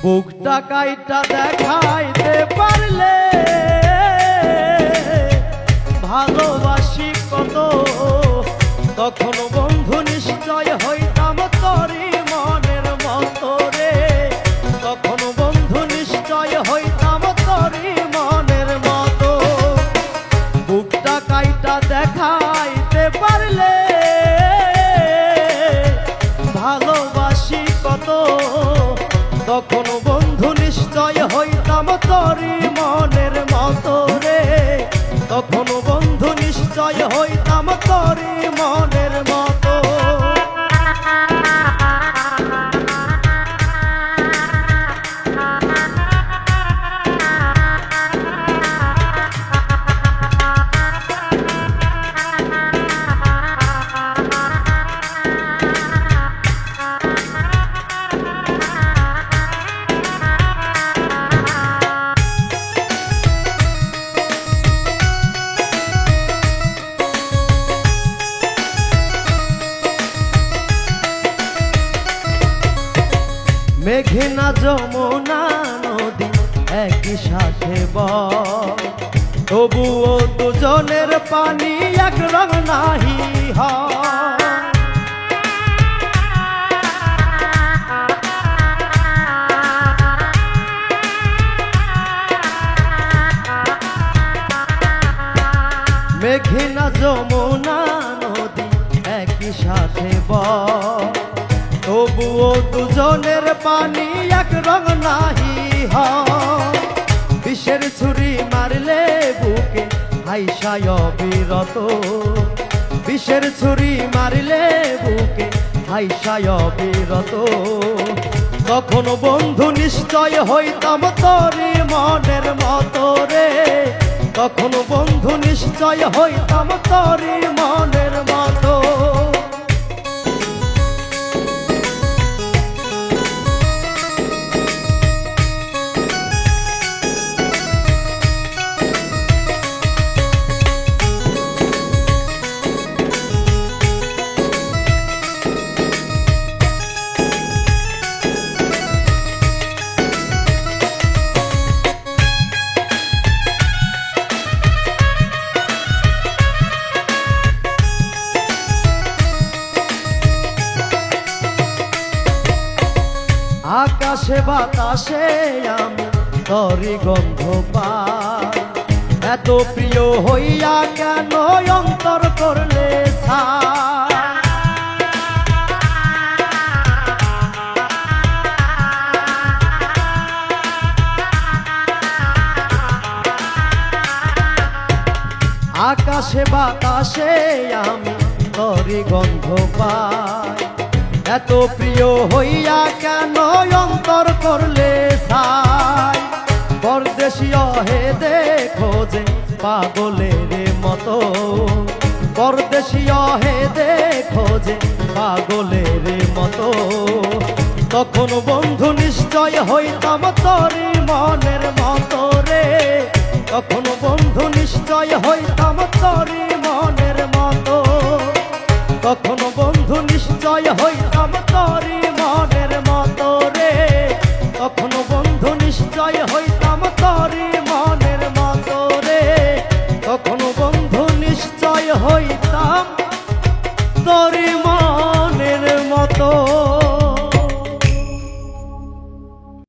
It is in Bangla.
বুকটা কাইটা দেখাইতে পারলে ভালোবাসি কত, তখন বন্ধু নিশ্চয় হইতাম তোরই মনের মতো রে। তখন বন্ধু নিশ্চয় হইতাম তোরই মনের মতো। বুকটা কাইটা দেখাইতে পারলে ভালোবাসি কত, তখন বন্ধু নিশ্চয় হইতাম তোরই মনের মতো রে। তখন বন্ধু নিশ্চয় হইতাম তোরই মনের মতো। মেঘনা যমুনা নদী একই সাথে বয়, তবুও দুজনের পানি এক রং নাহি হয়। মেঘনা যমুনা নদী একই সাথে বয়, তবুও দুজনের পানি এক রং নাহি হয়। বিষের ছুরি মারলে বুকে হাইসায় অবিরত, বিষের ছুরি মারলে বুকে হাইসায় অবিরত। তখন বন্ধু নিশ্চয় হইতাম তোরই মনের মতো রে। তখন বন্ধু নিশ্চয় হইতাম তোরই মনের মতো। আকাশে বাতাসে আমি তোরই গন্ধ পাই, এত প্রিয় হইয়া কেন অন্তর করলে ছাই। আকাশে বাতাসে আমি তোরই গন্ধ পাই, এত প্রিয় হইয়া কেন অন্তর করলে ছাই। পরদেশীয় হে দেখো যে পাগলের মতো, পরদেশীয় হে দেখো যে পাগলের মতো। তখন বন্ধু নিশ্চয় হইতাম তোরই মনের মতো রে। তখন বন্ধু নিশ্চয় হইতাম তোরই মনের মতো। তখন